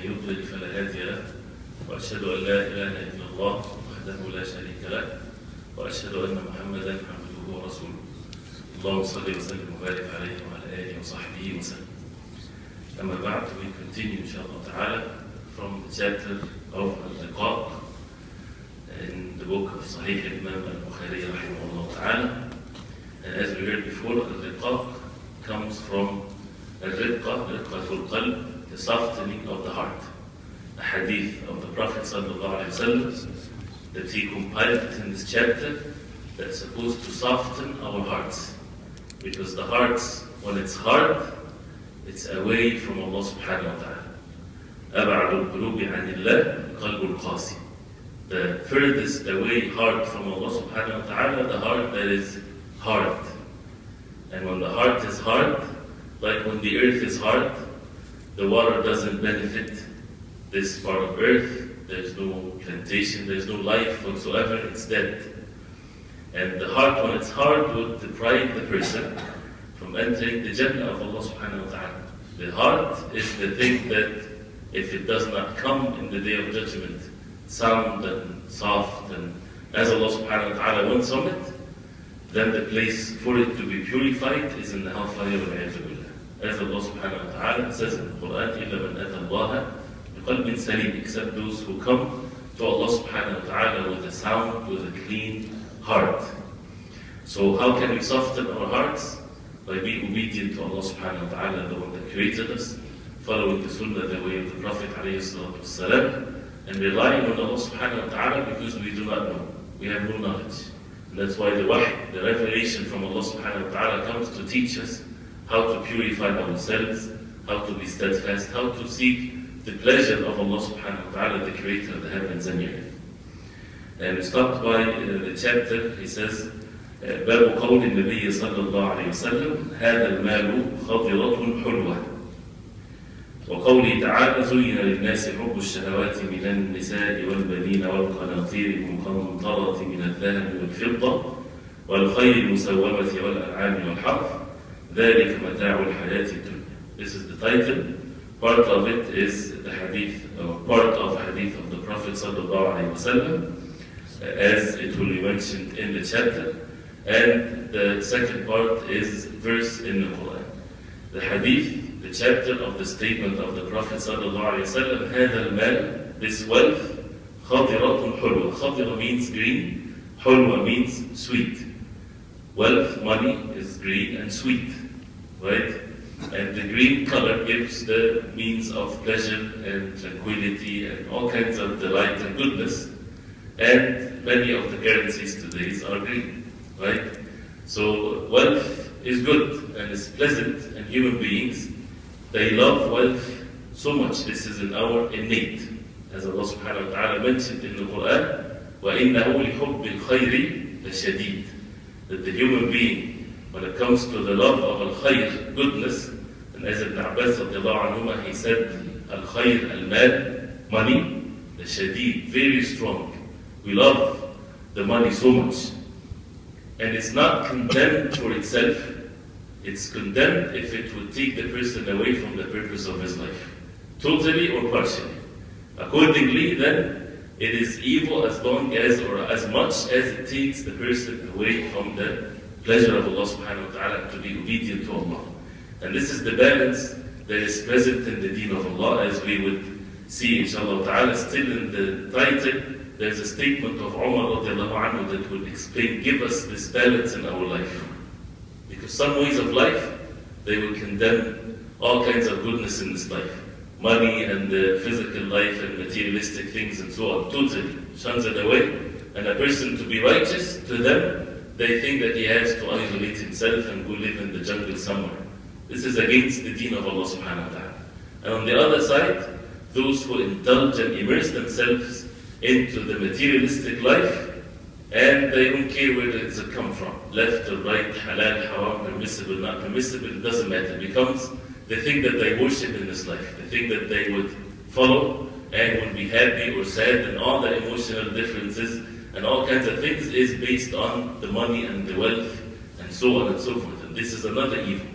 ومن يضلل فلا هادي له وأشهد أن لا إله إلا الله وحده لا شريك له وأشهد أن محمدا عبده ورسوله. اللهم صل وسلم وبارك عليه وعلى آله وصحبه وسلم. أما بعد, we continue inshallah ta'ala from the chapter of Al-Liqa in the book of Sahih Imam Bukhari rahimahullah ta'ala. And as we heard before, Al-Liqa comes from Riqatul Qalb, the softening of the heart. A hadith of the Prophet sallallahu alaihi wasallam that he compiled in this chapter that's supposed to soften our hearts. Because the hearts, when it's hard, it's away from Allah subhanahu wa ta'ala. أَبْعَدُ الْقُلُوبِ عَنِ اللَّهِ قَلْبُ الْقَاسِي. The furthest away heart from Allah subhanahu wa ta'ala, the heart that is hard. And when the heart is hard, like when the earth is hard, the water doesn't benefit this part of earth. There's no plantation, there's no life whatsoever, it's dead. And the heart, when it's hard, would deprive the person from entering the Jannah of Allah subhanahu wa ta'ala. The heart is the thing that, if it does not come in the Day of Judgment, sound and soft, and as Allah subhanahu wa ta'ala wants from it, then the place for it to be purified is in the hellfire of al-'iyadhu. As Allah subhanahu wa ta'ala says in the Quran, إِلَّا مَنْ أَتَى اللَّهَ بِقَلْبٍ سَلِيمٍ, except those who come to Allah subhanahu wa ta'ala with a sound, with a clean heart. So how can we soften our hearts? By being obedient to Allah subhanahu wa ta'ala, the one that created us, following the sunnah, the way of the Prophet ﷺ, and relying on Allah subhanahu wa ta'ala because we do not know. We have no knowledge. And that's why the wahy, the revelation from Allah subhanahu wa ta'ala comes to teach us how to purify ourselves, how to be steadfast, how to seek the pleasure of Allah subhanahu wa ta'ala, the creator of the heavens and the earth. And we stopped by the chapter, he says, باب قول النبي صلى الله عليه وسلم هذا المال خضرة حلوة. وقوله تعالى زين للناس حب الشهوات من النساء والبنين والقناطير المقنطرة من الذهب والفضة والخيل المسومة والأنعام والحرث ذلك متاع الحياة الدنيا. This is the title. Part of it is the hadith, or part of the hadith of the Prophet sallallahu alaihi wasallam, as it will be mentioned in the chapter. And the second part is verse in the Quran. The hadith, the chapter of the statement of the Prophet sallallahu alaihi wasallam, هذا المال, this wealth, خضرة حلوة. خضرة means green, حلوة means sweet. Wealth, money, is green and sweet, right? And the green color gives the means of pleasure and tranquility and all kinds of delight and goodness. And many of the currencies today are green. Right? So wealth is good and is pleasant, and human beings, they love wealth so much. This is in our innate. As Allah subhanahu wa ta'ala mentioned in the Quran, وَإِنَّهُ لِحُبِّ الْخَيْرِ لَشَدِيدٌ. That the human being, when it comes to the love of al-khayr, goodness, and as Ibn Abbas radiallahu anhuma, he said, al-khayr, al-mal, money, لَشَدِيد, very strong. We love the money so much. And it's not condemned for itself, it's condemned if it would take the person away from the purpose of his life, totally or partially. Accordingly, then, it is evil as long as, or as much as it takes the person away from the pleasure of Allah subhanahu wa ta'ala, to be obedient to Allah. And this is the balance that is present in the deen of Allah, as we would see inshallah ta'ala. Still in the title, there's a statement of Umar radiallahu anhu that would explain, give us this balance in our life. Because some ways of life, they will condemn all kinds of goodness in this life. Money and the physical life and materialistic things and so on, totally shuns it away. And a person to be righteous, to them, they think that he has to isolate himself and go live in the jungle somewhere. This is against the deen of Allah subhanahu wa ta'ala. And on the other side, those who indulge and immerse themselves into the materialistic life, and they don't care where does it come from, left or right, halal, haram, permissible, not permissible, it doesn't matter. It becomes the thing that they worship in this life, the thing that they would follow and would be happy or sad, and all the emotional differences and all kinds of things is based on the money and the wealth and so on and so forth. And this is another evil.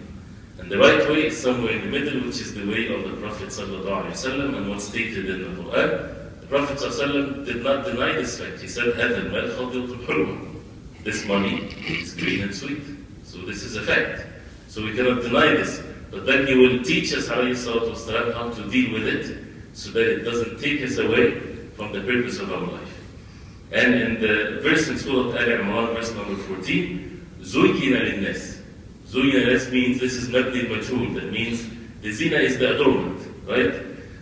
And the right way is somewhere in the middle, which is the way of the Prophet ﷺ and what's stated in the Quran. The Prophet ﷺ did not deny this fact. He said, هَذَا الْمَالْ خَضِيرٌ حُلْوٌ. This money is green and sweet. So this is a fact. So we cannot deny this. But then he will teach us والسلام, how to deal with it so that it doesn't take us away from the purpose of our life. And in the verse in Surah Al-Imran, verse number 14, زُيِّنَ لِلنَّاسِ. زُيِّنَ لِلنَّاسِ means this is mabni majhul. That means the zina is the adornment, right?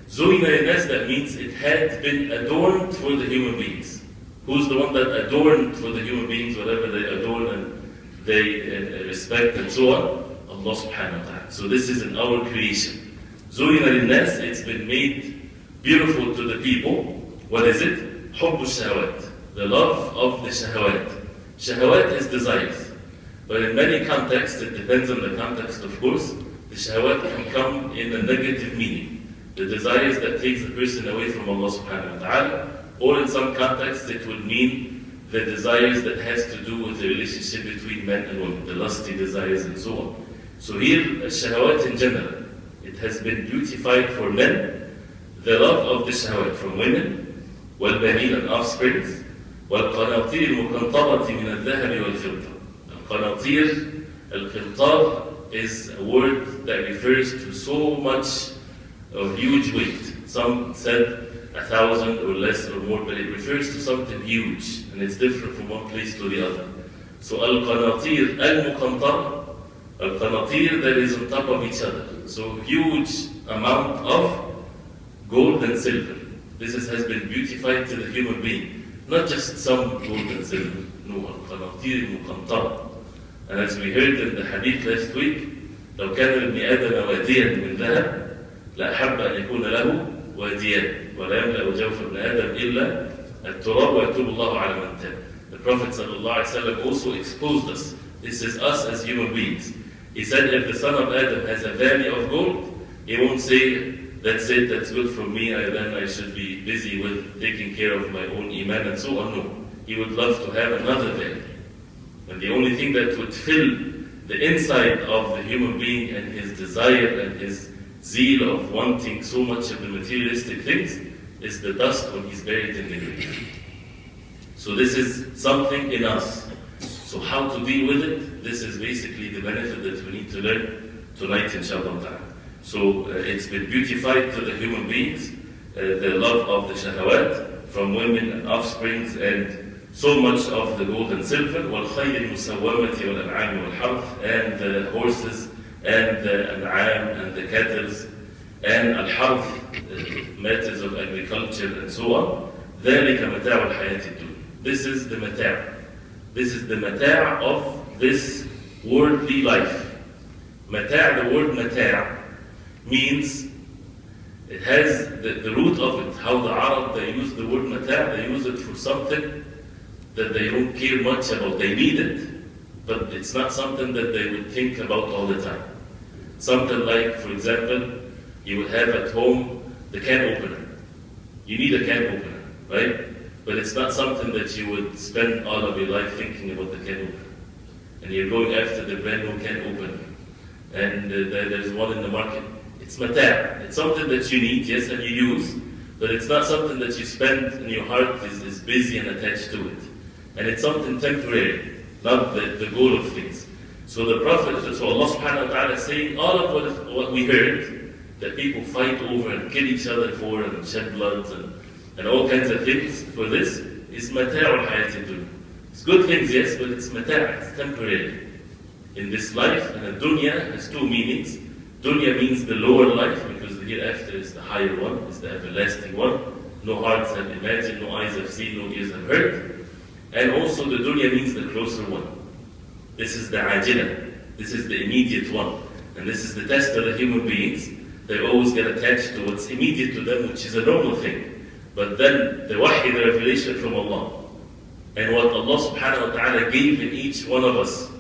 زُيِّنَ لِلنَّاسِ, that means it had been adorned for the human beings. Who's the one that adorned for the human beings, whatever they adorn and they respect and so on? Allah subhanahu wa ta'ala. So this is in our creation. زُيِّنَ لِلنَّاسِ, it's been made beautiful to the people. What is it? حُبُّ الشَّهَوَاتِ. The love of the shahawat. Shahawat is desires. But in many contexts, it depends on the context of course, the shahawat can come in a negative meaning. The desires that takes the person away from Allah subhanahu wa ta'ala, or in some contexts it would mean the desires that has to do with the relationship between men and women, the lusty desires and so on. So here, shahawat in general, it has been beautified for men, the love of the shahawat from women, والبنين and offsprings, والقناطير المقنطرة من الذهب والفضة. القناطير, القنطار is a word that refers to so much of huge weight. Some said 1,000 or less or more, but it refers to something huge, and it's different from one place to the other. So al-qanatir al-muqantar, al-qanatir that is on top of each other. So huge amount of gold and silver. This has been beautified to the human being. Not just some gold and silver. No, al-qanatir al-muqantar. And as we heard in the Hadith last week, لو كان ابن آدم واديا من ذهب لأحب أن يكون له واديان ولا يملأ جوف ابن آدم إلا التراب ويتوب الله على من تاب. The Prophet ﷺ also exposed us. This is us as human beings. He said if the son of Adam has a valley of gold, he won't say, that's it, that's good for me, then I should be busy with taking care of my own iman and so on. No. He would love to have another valley. And the only thing that would fill the inside of the human being and his desire and his zeal of wanting so much of the materialistic things is the dust when he's buried in the grave. So this is something in us. So how to deal with it? This is basically the benefit that we need to learn tonight, inshallah. So it's been beautified to the human beings, the love of the shahawat from women and offsprings and so much of the gold and silver, وَالْخَيْرِ الْمُسَوَّمَةِ وَالْأَنْعَامِ وَالْحَرْثِ, and the horses and the an'am and the cattle and al-harth, matters of agriculture and so on. ذَلِكَ مَتَاعُ الْحَيَاةِ الدُّنْيَا. This is the mata'. This is the mata' of this worldly life. Mata', the word mata' means, it has the root of it, how the Arab, they use the word mata', they use it for something that they don't care much about. They need it, but it's not something that they would think about all the time. Something like, for example, you would have at home the can opener. You need a can opener, right? But it's not something that you would spend all of your life thinking about the can opener. And you're going after the brand new can opener. And there's one in the market. It's mata'. It's something that you need, yes, and you use, but it's not something that you spend and your heart is busy and attached to it. And it's something temporary, not the goal of things. So the Prophet, so Allah subhanahu wa ta'ala is saying all of what we heard, that people fight over and kill each other for and shed blood and all kinds of things for this, is mata'ul hayati dunya. It's good things, yes, but it's mata', it's temporary. In this life, and the dunya has two meanings. Dunya means the lower life, because the hereafter is the higher one, is the everlasting one. No hearts have imagined, no eyes have seen, no ears have heard. And also the dunya means the closer one. This is the ajila. This is the immediate one. And this is the test of the human beings. They always get attached to what's immediate to them, which is a normal thing. But then the wahy, the revelation from Allah, and what Allah subhanahu wa ta'ala gave in each one of us,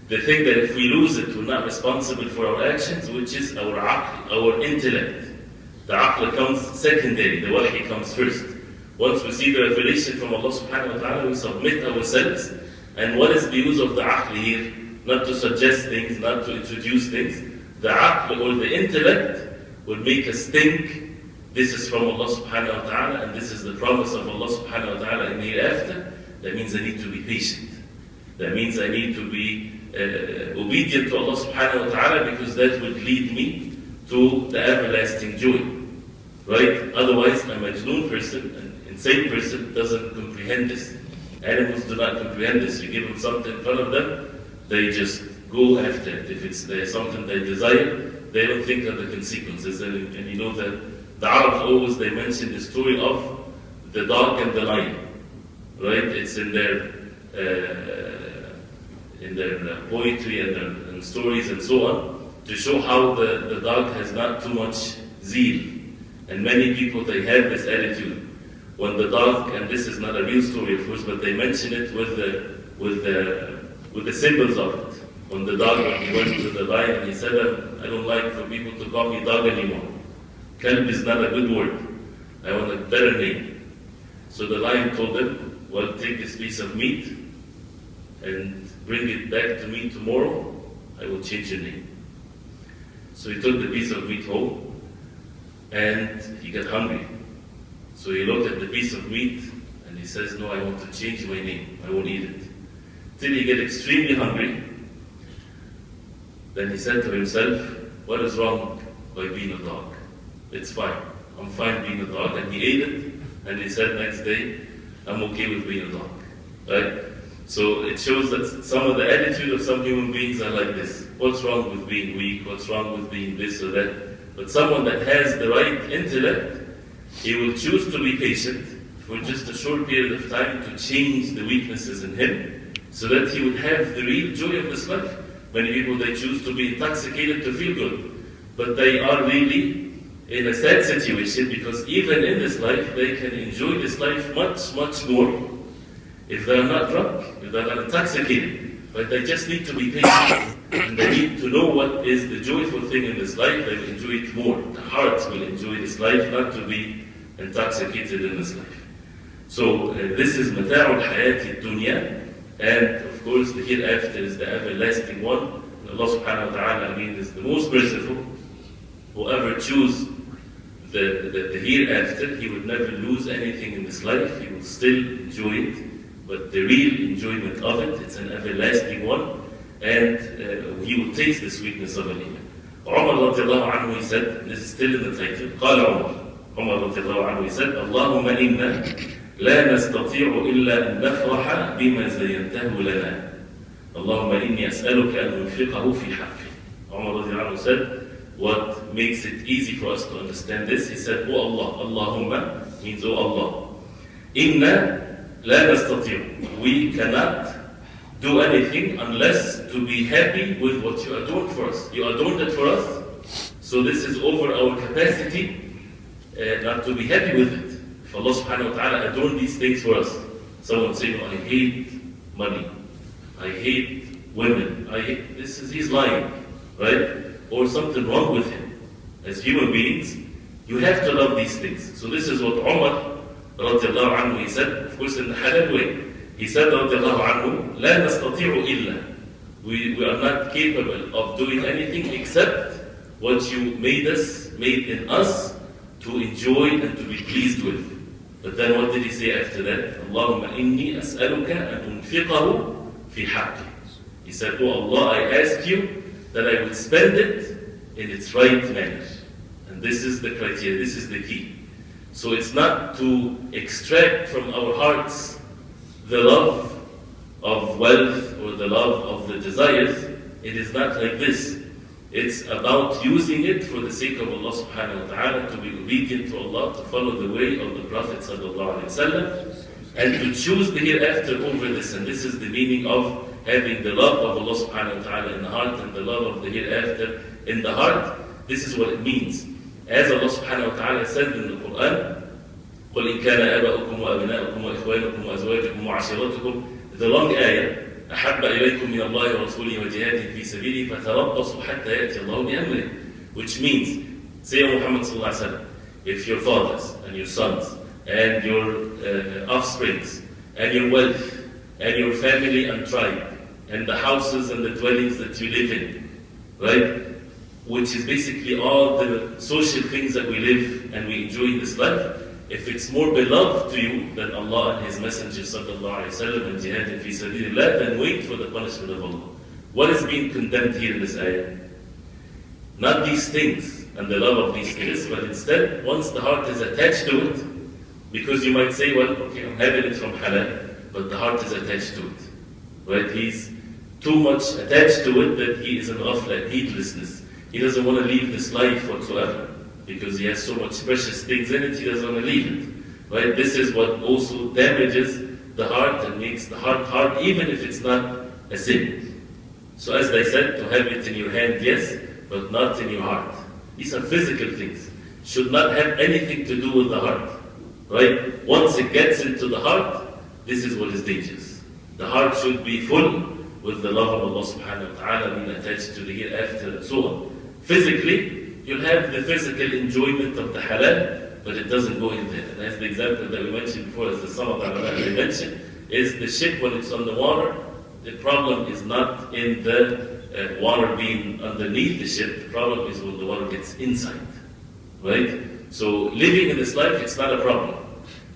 the thing that if we lose it, we're not responsible for our actions, which is our aql, our intellect. The aql comes secondary, the wahy comes first. Once we see the revelation from Allah subhanahu wa ta'ala, we submit ourselves. And what is the use of the aql here? Not to suggest things, not to introduce things. the aql or the intellect will make us think this is from Allah subhanahu wa ta'ala and this is the promise of Allah subhanahu wa ta'ala in the hereafter, that means I need to be patient. That means I need to be obedient to Allah subhanahu wa ta'ala, because that would lead me to the everlasting joy. Right? Otherwise, a majnoon person, an insane person, doesn't comprehend this. Animals do not comprehend this. You give them something in front of them, they just go after it. If it's something they desire, they don't think of the consequences. And you know that the Arabs always, they mention the story of the dog and the lion. Right? It's in their poetry and stories and so on, to show how the dog has not too much zeal. And many people, they have this attitude. When the dog, and this is not a real story of course, but they mention it with the symbols of it. When the dog, when he went to the lion, and he said, I don't like for people to call me dog anymore. Kalb is not a good word. I want a better name. So the lion told him, well, take this piece of meat and bring it back to me tomorrow, I will change your name. So he took the piece of meat home, and he got hungry. So he looked at the piece of meat, and he says, no, I want to change my name, I won't eat it. Till he get extremely hungry, then he said to himself, what is wrong by being a dog? It's fine, I'm fine being a dog. And he ate it, and he said next day, I'm okay with being a dog. Right? So it shows that some of the attitude of some human beings are like this. What's wrong with being weak? What's wrong with being this or that? But someone that has the right intellect, he will choose to be patient for just a short period of time to change the weaknesses in him, so that he would have the real joy of this life. Many people, they choose to be intoxicated to feel good, but they are really in a sad situation, because even in this life, they can enjoy this life much, much more if they are not drunk, if they are not intoxicated. But they just need to be patient, and they need to know what is the joyful thing in this life. They will enjoy it more. The heart will enjoy this life, not to be intoxicated in this life. So this is mata'ul hayati dunya, and of course the hereafter is the everlasting one. And Allah subhanahu wa ta'ala, is the most merciful. Whoever chooses the hereafter, he would never lose anything in this life. He will still enjoy it, but the real enjoyment of it, it's an everlasting one, and he will taste the sweetness of it. Umar radiallahu anhu, he said, this is still in the title, قال Umar radiallahu anhu, he said, Allahumma inna la nastati'u illa an nafraha bima zayantahu lana. Allahumma inni as'aluka an nunfiqahu fi haqqi. Umar radiallahu anhu said, what makes it easy for us to understand this, he said, Oh Allah, Allahumma means Oh Allah. Inna la nastati'u. We cannot do anything unless to be happy with what you adorned for us. You adorned it for us, so this is over our capacity not to be happy with it. If Allah subhanahu wa ta'ala adorned these things for us, someone say, I hate money, I hate women, he's lying, right? Or something wrong with him. As human beings, you have to love these things. So this is what Umar radiallahu anhu, he said, of course in the halal way. He said radiallahu anhu, la nastati'u illa. We are not capable of doing anything except what you made in us to enjoy and to be pleased with. But then what did he say after that? Allahumma inni as'aluka an unfiqahu fi haqqi. He said, Oh Allah, I ask you that I would spend it in its right manner. And this is the criteria, this is the key. So it's not to extract from our hearts the love of wealth or the love of the desires. It is not like this. It's about using it for the sake of Allah subhanahu wa ta'ala, to be obedient to Allah, to follow the way of the Prophet sallallahu alaihi wasallam, and to choose the hereafter over this. And this is the meaning of having the love of Allah subhanahu wa ta'ala in the heart and the love of the hereafter in the heart. This is what it means. As Allah subhanahu wa ta'ala said in the Quran, قُلْ إِنْ كَانَ آبَاؤُكُمْ وَأَبْنَاؤُكُمْ وَإِخْوَانُكُمْ وَأَزْوَاجُكُمْ وَعَشِيرَتُكُمْ, the long ayah, أَحَبَّ إِلَيْكُمْ مِنَ اللَّهِ وَرَسُولِهِ وَجِهَادٍ فِي سَبِيلِهِ فَتَرَبَّصُوا حَتَّى يَأْتِيَ اللَّهُ بِأَمْرِهِ. Which means, say Muhammad sallallahu alaihi wasallam, if your fathers and your sons and your offsprings and your wealth and your family and tribe and the houses and the dwellings that you live in, right? which is basically all the social things that we live and we enjoy in this life, if it's more beloved to you than Allah and His Messenger sallallahu alaihi wasallam and jihad fi sabilillah, then wait for the punishment of Allah. What is being condemned here in this ayah? Not these things and the love of these things, but instead, once the heart is attached to it, because you might say, well, okay, I'm having it from halal, but the heart is attached to it. Right? He's too much attached to it that he is in ghafla, heedlessness. He doesn't want to leave this life whatsoever, because he has so much precious things in it, he doesn't want to leave it. Right? This is what also damages the heart and makes the heart hard, even if it's not a sin. So as I said, to have it in your hand, yes, but not in your heart. These are physical things. Should not have anything to do with the heart. Right? Once it gets into the heart, this is what is dangerous. The heart should be full with the love of Allah subhanahu wa ta'ala, being attached to the hereafter and so on. Physically, you'll have the physical enjoyment of the halal, but it doesn't go in there. And as the example that we mentioned before, as the some of the mentioned, is the ship when it's on the water, the problem is not in the water being underneath the ship, the problem is when the water gets inside. Right? So living in this life, it's not a problem.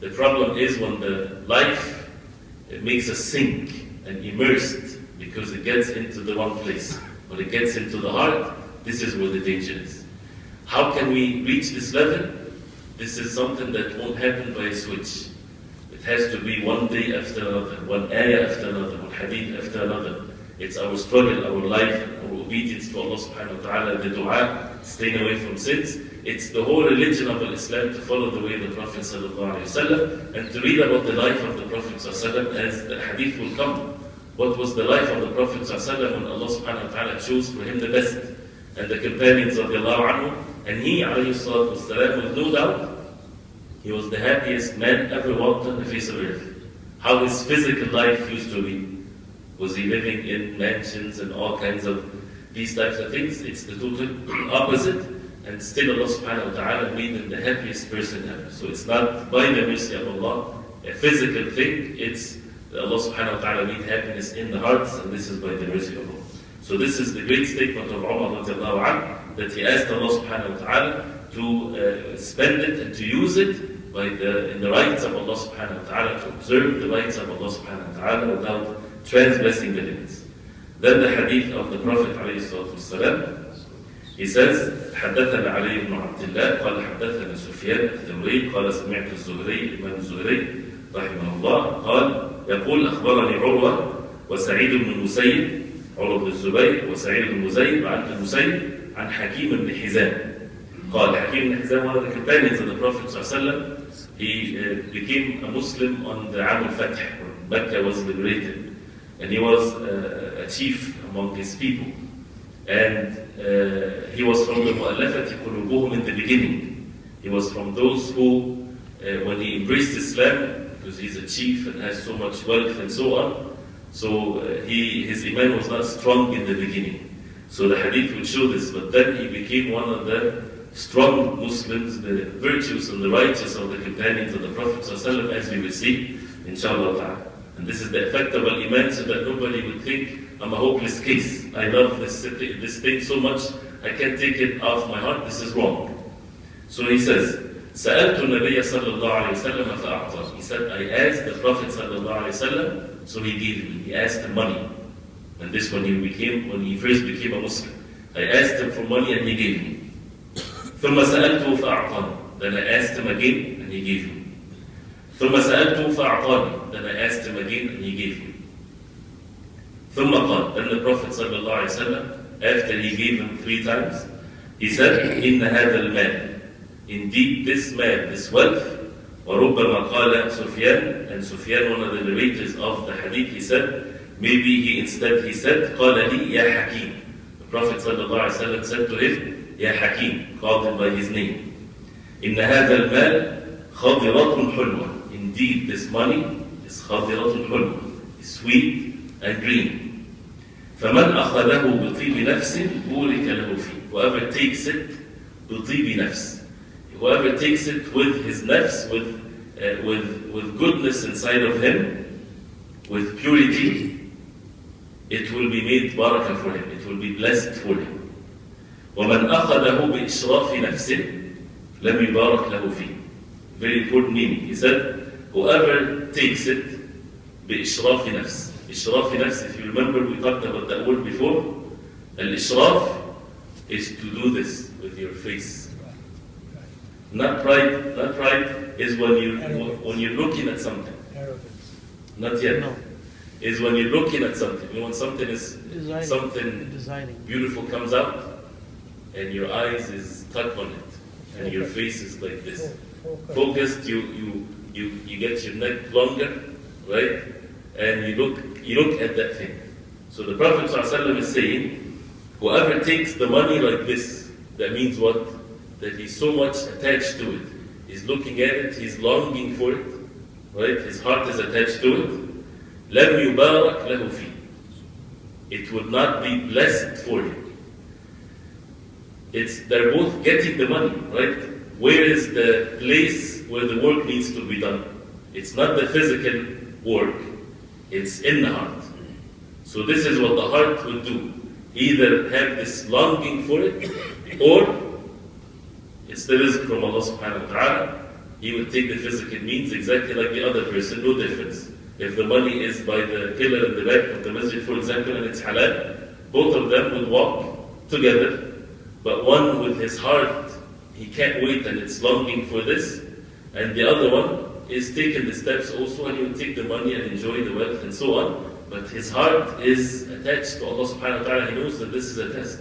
The problem is when the life, it makes us sink and immersed because it gets into the wrong place. When it gets into the heart, this is where the danger is. How can we reach this level? This is something that won't happen by a switch. It has to be one day after another, one ayah after another, one hadith after another. It's our struggle, our life, our obedience to Allah subhanahu wa ta'ala, the dua, staying away from sins. It's the whole religion of Islam to follow the way of the Prophet sallallahu alaihi wasallam and to read about the life of the Prophet sallallahu alaihi wasallam as the hadith will come. What was the life of the Prophet sallallahu alaihi wasallam when Allah subhanahu wa ta'ala chose for him the best? And the companions of radiallahu anhu, and he alayhi salatu wasalam, with no doubt, he was the happiest man ever walked on the face of earth. How his physical life used to be. Was he living in mansions and all kinds of these types of things? It's the total opposite. And still Allah subhanahu wa ta'ala made him the happiest person ever. So it's not by the mercy of Allah, a physical thing, it's Allah subhanahu wa ta'ala made happiness in the hearts, and this is by the mercy of Allah. So this is the great statement of Umar radiallahu anhu, that he asked Allah subhanahu wa ta'ala to spend it and to use it in the rights of Allah subhanahu wa ta'ala, to observe the rights of Allah subhanahu wa ta'ala without transgressing the limits. Then the hadith of the Prophet alayhi salatu wasalam, he says, حدثنا علي بن عبد الله قال حدثنا سفيان الثوري قال سمعت الزهري الإمام الزهري رحمه الله قال يقول أخبرني عروة وسعيد بن المسيب عروة بن الزبير وسعيد بن المسيب عن المسيب عن حكيم بن حزام قال حكيم بن حزام, one of the companions of the Prophet صلى الله عليه وسلم, he became a Muslim on the Am al-Fath, when Mecca was liberated, and he was a chief among his people. And he was from the Mu'allafati Qulubuhum in the beginning. He was from those who, when he embraced Islam, because he's a chief and has so much wealth and so on, so his iman was not strong in the beginning. So the hadith will show this, but then he became one of the strong Muslims, the virtuous and the righteous of the companions of the Prophet ﷺ, as we will see, inshallah ta'ala. And this is the effect of al-iman, so that nobody would think, I'm a hopeless case. I love this thing so much, I can't take it off my heart. This is wrong. So he says, سألت النبي صلى الله عليه وسلم فأعطى. He said, I asked the Prophet صلى الله عليه وسلم, so he gave me. He asked him money. And this when he first became a Muslim. I asked him for money and he gave me. ثم سألته فأعطاني. Then I asked him again and he gave me. ثم سألته فأعطاني. Then I asked him again and he gave me. ثم قال. Then the Prophet صلى الله عليه وسلم, after he gave him 3 times, he said, إن هذا المال, indeed this man, this wealth, وربما قال سفيان, and Sufyan, one of the narrators of the hadith, he said, maybe he said, قال لي يا حكيم. The Prophet صلى الله عليه وسلم said to him, يا حكيم, called him by his name. إن هذا المال خضرة حلوة. Indeed, this money is خضرة حلوة, is sweet and green. فمن أخذه بطيب نفس بورك له فيه. Whoever takes it بطيب نفس. Whoever takes it with his nafs, with goodness inside of him, with purity, it will be made barakah for him. It will be blessed for him. وَمَنْ أَخَذَهُ بِإِشْرَافِ نَفْسٍ لَمْ يُبَارَكْ لَهُ فِيهِ. Very important meaning. He said, whoever takes it بِإِشْرَافِ نَفْسٍ. إِشْرَافِ نَفْسٍ, if you remember, we talked about that word before. Al-Ishraf is to do this with your face. Not pride. Not pride is when you're looking at something. Arrogance. Not yet. No. Is when you're looking at something. You know, when something is Designing. beautiful comes out, and your eyes is stuck on it, and your face is like this. Focused. You get your neck longer, right? And you look at that thing. So the Prophet ﷺ is saying, whoever takes the money like this, that means what? That he's so much attached to it. He's looking at it, he's longing for it, right? His heart is attached to it. لَمْ يُبَارَكْ لَهُ فِيهِ. It would not be blessed for him. They're both getting the money, right? Where is the place where the work needs to be done? It's not the physical work, it's in the heart. So this is what the heart would do. Either have this longing for it, or it's the rizq from Allah subhanahu wa ta'ala. He would take the physical means exactly like the other person, no difference. If the money is by the pillar in the back of the masjid, for example, and it's halal, both of them would walk together. But one with his heart, he can't wait and it's longing for this. And the other one is taking the steps also, and he will take the money and enjoy the wealth and so on. But his heart is attached to Allah subhanahu wa ta'ala. He knows that this is a test.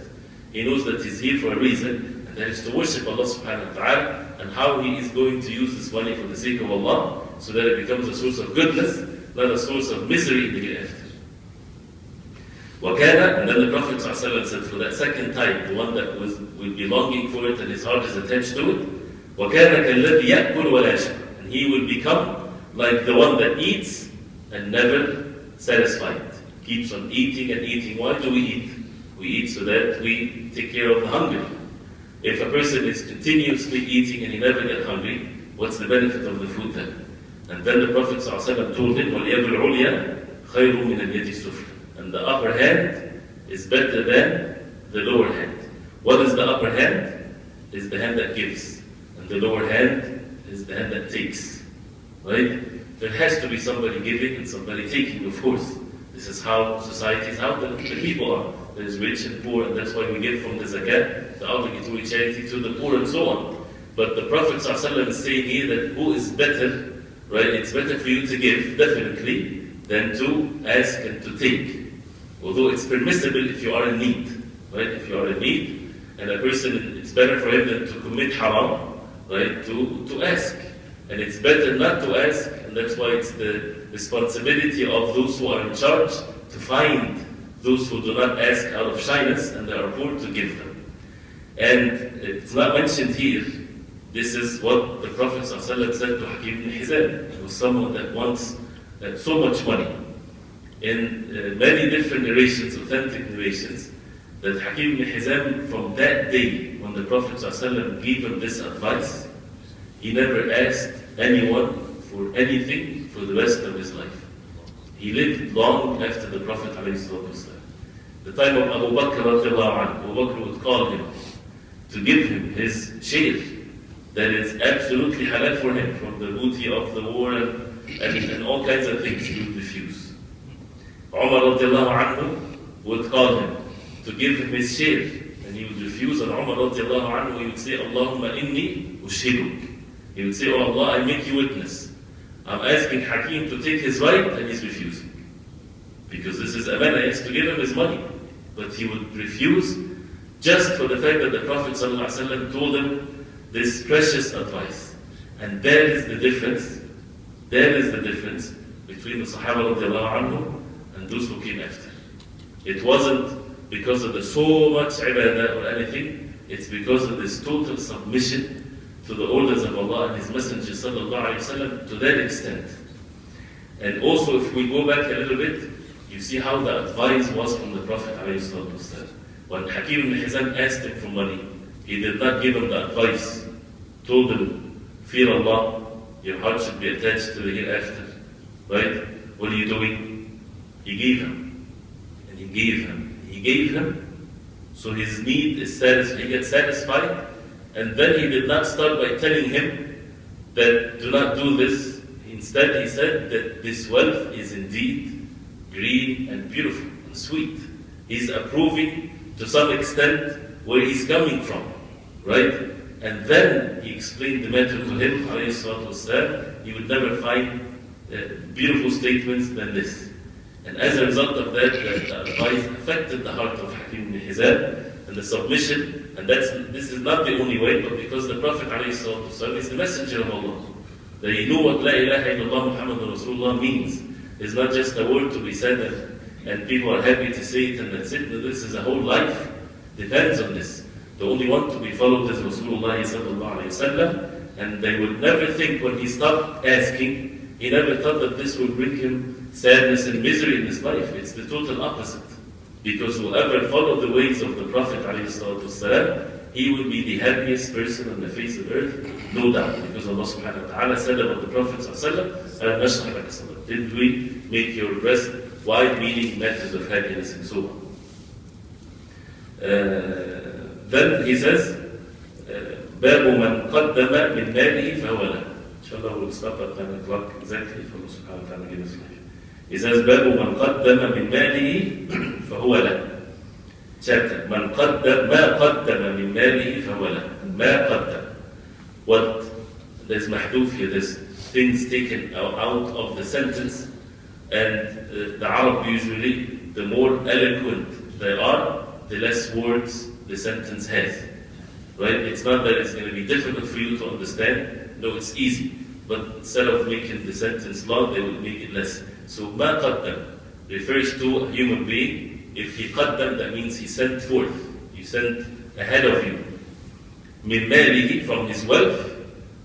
He knows that he's here for a reason, and that is to worship Allah subhanahu wa ta'ala, and how he is going to use this money for the sake of Allah, so that it becomes a source of goodness, not a source of misery in the hereafter. وَكَانَ, and then the Prophet ﷺ said for that second type, the one that will be longing for it and his heart is attached to it, وَكَانَ كَالَّذِي يَأْكُلُ وَلَا يَشْبَعُ. And he will become like the one that eats and never satisfied. Keeps on eating and eating. Why do we eat? We eat so that we take care of the hungry. If a person is continuously eating and he never gets hungry, what's the benefit of the food then? And then the Prophet ﷺ told him, وَالْيَدُ الْعُلْيَا خَيْرٌ مِنَ الْيَدِ السُّفْلَى. And the upper hand is better than the lower hand. What is the upper hand? Is the hand that gives. And the lower hand is the hand that takes. Right? There has to be somebody giving and somebody taking, of course. This is how society is, how the people are. There's rich and poor, and that's why we give from the zakat, the obligatory charity, to the poor and so on. But the Prophet ﷺ is saying here that who is better, right? It's better for you to give, definitely, than to ask and to take. Although it's permissible if you are in need, right? If you are in need, and a person, it's better for him than to commit haram, right? To ask. And it's better not to ask, and that's why it's the responsibility of those who are in charge to find those who do not ask out of shyness and they are poor, to give them. And it's not mentioned here. This is what the Prophet ﷺ said to Hakim ibn Hizam. He was someone that wants so much money. In many different narrations, authentic narrations, that Hakim ibn Hizam, from that day when the Prophet ﷺ gave him this advice, he never asked anyone for anything for the rest of his life. He lived long after the Prophet ﷺ. The time of Abu Bakr radiallahu anhu, Abu Bakr would call him to give him his share that is absolutely halal for him, from the booty of the war and all kinds of things. He would refuse. Umar radiallahu anhu would call him to give him his share, and he would refuse. And Umar radiallahu anhu, he would say, Allahumma inni ushhiduk. He would say, oh Allah, I make you witness. I'm asking Hakim to take his right, and he's refusing. Because this is amana, he has to give him his money. But he would refuse just for the fact that the Prophet ﷺ told him this precious advice. And that is the difference. That is the difference between the Sahaba radiallahu anhu and those who came after. It wasn't because of the so much ibadah or anything. It's because of this total submission to the orders of Allah and His Messenger sallallahu alayhi wa sallam, to that extent. And also, if we go back a little bit, you see how the advice was from the Prophet ﷺ. When Hakim ibn Hizam asked him for money, he did not give him the advice. Told him, fear Allah, your heart should be attached to the hereafter. Right? What are you doing? He gave him. And he gave him. He gave him So his need is satisfied, he gets satisfied, and then he did not start by telling him that do not do this. Instead, he said that this wealth is indeed green and beautiful and sweet. He's approving to some extent where he's coming from, right? And then he explained the matter to him, alayhi salatu wasalam. He would never find beautiful statements than this. And as a result of that, the advice affected the heart of Hakim ibn Hizam and the submission. And this is not the only way, but because the Prophet ﷺ is the messenger of Allah. That he knew what La ilaha illallah Muhammadur Rasulullah means. It's not just a word to be said and people are happy to say it and that's it. No, this is a whole life. Depends on this. The only one to be followed is Rasulullah sallallahu alayhi wasallam, and they would never think when he stopped asking, he never thought that this would bring him sadness and misery in his life. It's the total opposite. Because whoever followed the ways of the Prophet ﷺ, he will be the happiest person on the face of earth, no doubt. Because Allah subhanahu wa ta'ala said about the Prophet ﷺ, did we make your breast wide, meaning matters of happiness and so on. Then he says, باب من قدم من ماله فهو له. Inshallah we'll stop at 9 o'clock exactly for Allah subhanahu wa ta'ala give us life. He says, باب من قدم من ماله فهو له. Chapter, من قدم ما قدم من ماله فهو له. ما قدم. What, there's mahdoof here, there's things taken out of the sentence, and the Arab usually, the more eloquent they are, the less words the sentence has. Right? It's not that it's going to be difficult for you to understand. No, it's easy. But instead of making the sentence long, they will make it less. So, ma qaddam refers to a human being. If he qaddam, that means he sent forth. You sent ahead of you. Min malihi, from his wealth.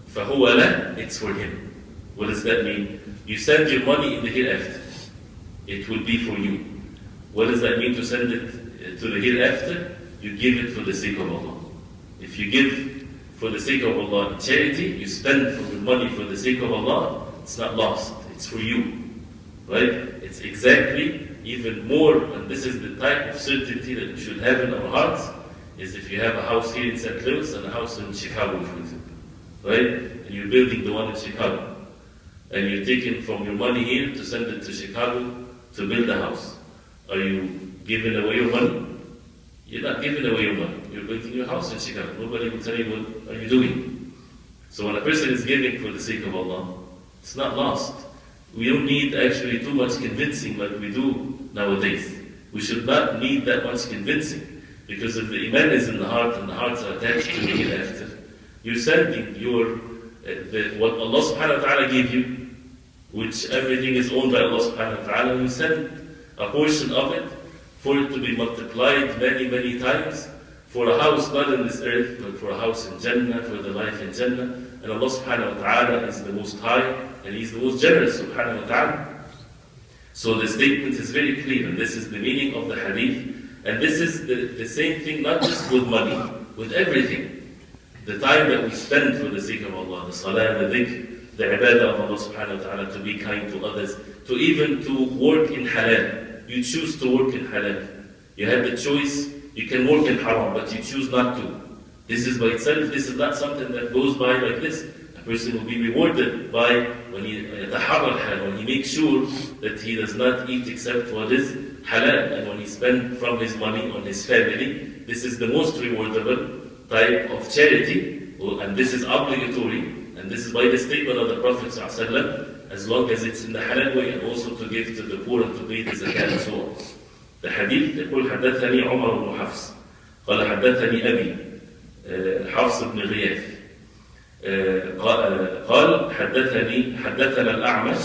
Fahuwa la, it's for him. What does that mean? You send your money in the hereafter. It will be for you. What does that mean to send it to the hereafter? You give it for the sake of Allah. If you give for the sake of Allah in charity, you spend for your money for the sake of Allah, it's not lost, it's for you. Right? It's exactly even more, and this is the type of certainty that we should have in our hearts, is if you have a house here in St. Louis and a house in Chicago, for example. Right? And you're building the one in Chicago. And you're taking from your money here to send it to Chicago to build a house. Are you giving away your money? You're not giving away your money. You're building your house in Chicago. Nobody will tell you what are you doing. So when a person is giving for the sake of Allah, it's not lost. We don't need actually too much convincing like we do nowadays. We should not need that much convincing. Because if the iman is in the heart and the hearts are attached to the hereafter, you're sending your what Allah subhanahu wa ta'ala gave you, which everything is owned by Allah subhanahu wa ta'ala, you send a portion of it for it to be multiplied many, many times, for a house not in this earth, but for a house in Jannah, for the life in Jannah. And Allah subhanahu wa ta'ala is the most high, and He's the most generous subhanahu wa ta'ala. So the statement is very clear, and this is the meaning of the hadith. And this is the same thing, not just with money, with everything. The time that we spend for the sake of Allah, the salah, the dhikr, the ibadah of Allah subhanahu wa ta'ala, to be kind to others, to even to work in halal. You choose to work in halal. You have the choice, you can work in haram, but you choose not to. This is by itself, this is not something that goes by like this. A person will be rewarded by when he when he makes sure that he does not eat except what is halal, and when he spends from his money on his family. This is the most rewardable type of charity, and this is obligatory, and this is by the statement of the Prophet ﷺ, as long as it's in the halal way, and also to give to the poor and to pay the zakat and so on. The hadith يقول حدثني عمر بن حفص قال حدثني أبي حفص بن غياث قال حدثنا الأعمش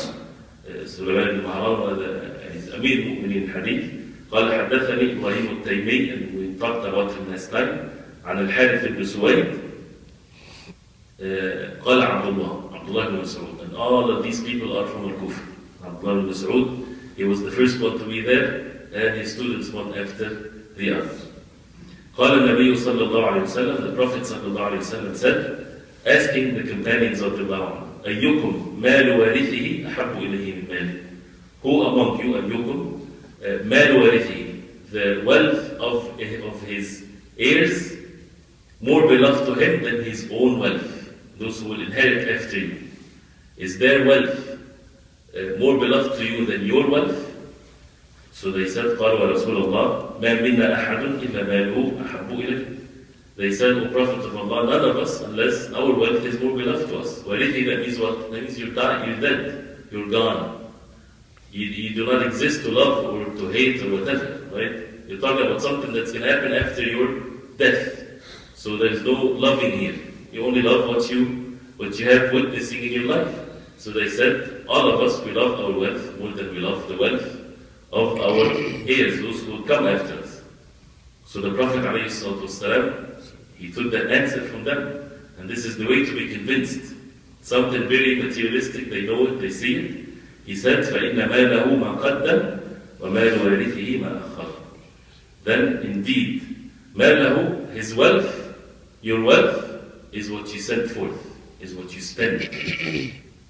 سليمان بن مهران هذا أمير المؤمنين الحديث قال حدثني إبراهيم التيمي, and we talked about him last time, عن الحارث بن سويد قال عبد الله بن مسعود, and all of these people are from Al-Kufr. Abdullah ibn Mas'ud, he was the first one to be there, and his students one after the other. قال النبي صلى الله عليه وسلم, the Prophet صلى الله عليه وسلم said, asking the companions of the Ballwin, أيكم مال وارثه أحب إليه من ماله. Who among you, أيكم مال وارثه, the wealth of his heirs more beloved to him than his own wealth? Those who will inherit after you. Is their wealth more beloved to you than your wealth? So they said, قالوا رسول الله ما منا أحد إلا ماله أحب إليه. They said, O Prophet of Allah, none of us, unless our wealth is more beloved to us. Warithi, that means what? That means you're dead, you're gone. You do not exist to love or to hate or whatever, right? You're talking about something that's going to happen after your death. So there's no loving here. You only love what you have witnessing in your life. So they said, all of us, we love our wealth more than we love the wealth of our heirs, those who will come after us. So the Prophet ﷺ, he took that answer from them. And this is the way to be convinced. Something very materialistic, they know it, they see it. He said, فَإِنَّ مَالَهُ مَا قَدَّمْ وَمَالُ وَارِثِهِ مَا أَخَّرَ. Then indeed, مَالَهُ, his wealth, your wealth, is what you send forth, is what you spend.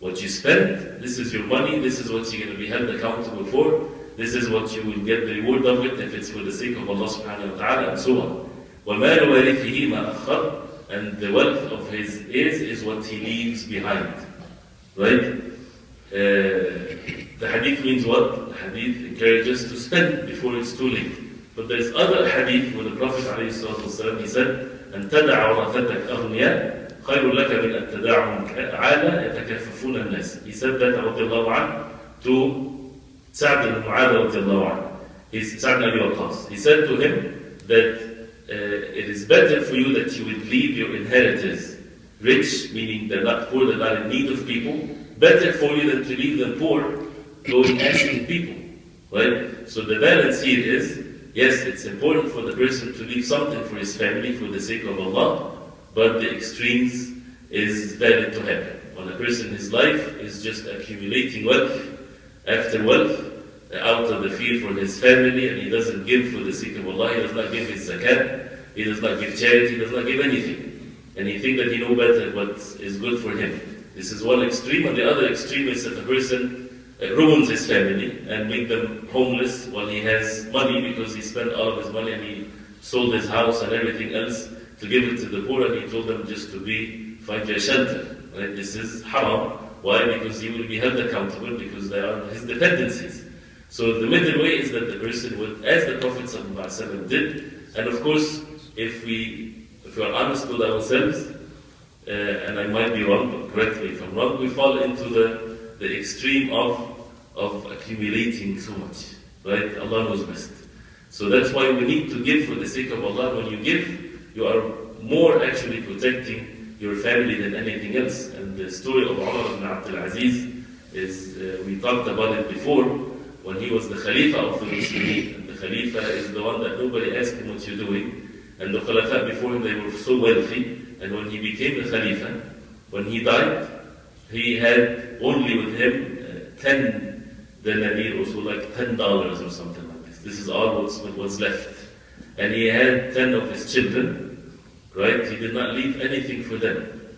What you spend, this is your money, this is what you're going to be held accountable for, this is what you will get the reward of it if it's for the sake of Allah subhanahu wa ta'ala, and so on. وَمَالُ وَارِثِهِ مَا أَخَّرَ. And the wealth of his heirs is what he leaves behind. Right? The hadith means what? The hadith encourages us to spend before it's too late. But there's other hadith where the Prophet ﷺ, he said, أن تدع ورثتك أغنياء خير لك من أن تدعهم عالة يتكففون الناس. He said that رضي الله عنه to Sa'd ibn Mu'adh رضي الله عنه. Sa'd ibn Abi Waqqas. He said to him that it is better for you that you would leave your inheritors rich, meaning they're not poor, they're not in need of people. Better for you than to leave them poor, going asking people. Right? So the balance here is, yes, it's important for the person to leave something for his family for the sake of Allah, but the extremes is valid to happen. When a person in his life is just accumulating wealth after wealth, out of the fear for his family, and he doesn't give for the sake of Allah, he does not give his zakat, he does not give charity, he does not give anything. And he thinks that he knows better what is good for him. This is one extreme, and the other extreme is that a person ruins his family and make them homeless while he has money because he spent all of his money and he sold his house and everything else to give it to the poor, and he told them just to find a shelter. Right? This is haram. Why? Because he will be held accountable because they are his dependencies. So the middle way is that the person would, as the Prophet ﷺ did, and of course, if we are honest with ourselves, and I might be wrong, but correct me if I'm wrong, we fall into the extreme of accumulating so much. Right? Allah knows best. So that's why we need to give for the sake of Allah. When you give, you are more actually protecting your family than anything else. And the story of Umar ibn Abdul Aziz is, we talked about it before, when he was the Khalifa of the Muslimin. And the Khalifa is the one that nobody asked him what you're doing. And the Khalifa before him, they were so wealthy. And when he became the Khalifa, when he died, he had only with him 10 denarir, also like $10 or something like this. This is all what was left. And he had 10 of his children, right? He did not leave anything for them.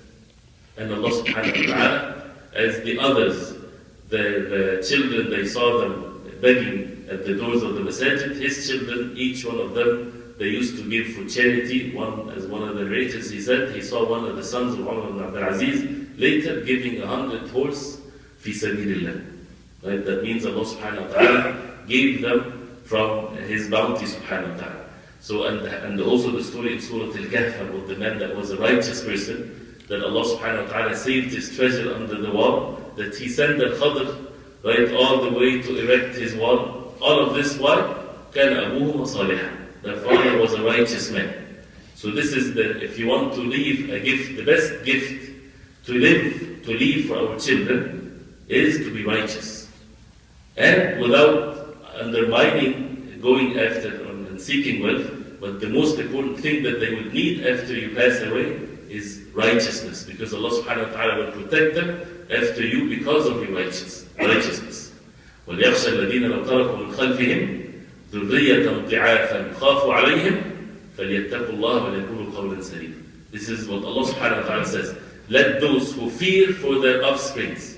And Allah subhanahu wa ta'ala, as the others, the children, they saw them begging at the doors of the masajid, his children, each one of them, they used to give for charity. As one of the narrators, he said, he saw one of the sons of Umar ibn Abdul Aziz later giving 100 horse fi sabilillah. Right? That means Allah subhanahu wa ta'ala gave them from his bounty subhanahu wa ta'ala. So, and also the story in Surah Al-Kahf about the man that was a righteous person, that Allah subhanahu wa ta'ala saved his treasure under the wall, that he sent al-Khadr, right, all the way to erect his wall. All of this, why? كَانَ أَبُوهُمَ صَالِحًا. The father was a righteous man. So this is if you want to leave a gift, the best gift to leave for our children is to be righteous. And without undermining, going after and seeking wealth, but the most important thing that they would need after you pass away is righteousness, because Allah subhanahu wa ta'ala will protect them after you because of your righteousness. وَلْيَخْشَى الَّذِينَ لَوْ تَرَكُوا مِنْ خَلْفِهِمْ ذُرِّيَّةً ضِعَافًا خَافُوا عَلَيْهِمْ فَلْيَتَّقُوا اللَّهَ وَلْيَقُولُوا قَوْلًا سَدِيدًا. This is what Allah subhanahu wa ta'ala says. Let those who fear for their offsprings,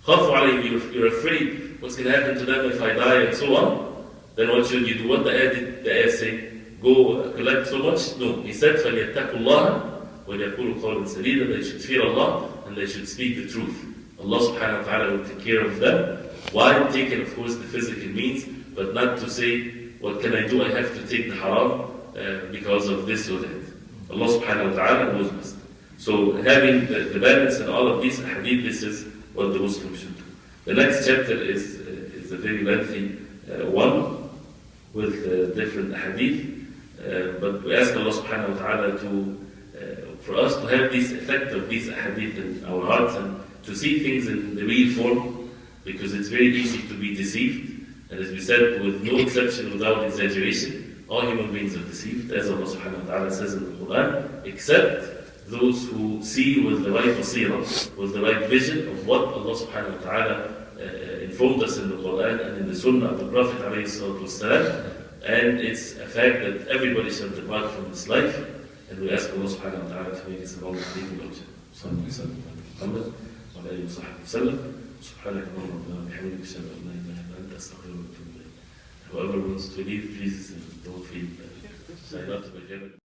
خَافُوا عَلَيْهِمْ, you're afraid what's going to happen to them if I die and so on. then what should you do? What the ayah say? Go collect so much? No. He said, فَلْيَتَّقُوا اللَّهَ وَلْيَقُولُوا قَوْلًا سَدِيدًا. They should fear Allah and they should speak the truth. Allah subhanahu wa ta'ala will take care of them. While taking, of course, the physical means, but not to say, what can I do? I have to take the haram because of this or that. Allah subhanahu wa ta'ala knows best. So having the balance in all of these hadith, this is what the Muslim should do. The next chapter is a very lengthy one with different hadith. But we ask Allah subhanahu wa ta'ala for us to have this effect of these hadith in our hearts and to see things in the real form, because it's very easy to be deceived. And as we said, with no exception, without exaggeration, all human beings are deceived, as Allah subhanahu wa ta'ala says in the Quran, except those who see with the right basira, with the right vision of what Allah subhanahu wa ta'ala informed us in the Quran and in the Sunnah of the Prophet alayhi salatu wasalam. And it's a fact that everybody shall depart from this life, and we ask Allah subhanahu wa ta'ala to make us among the people of Jannah. Sallallahu alayhi wa Muhammad wa alayhi wa sallam. Subhanaka Allahumma wa bihamdika ashhadu an la ilaha illa anta astaghfiruka wa atubu ilayk. Whoever wants to leave, please don't feel shy not to be given.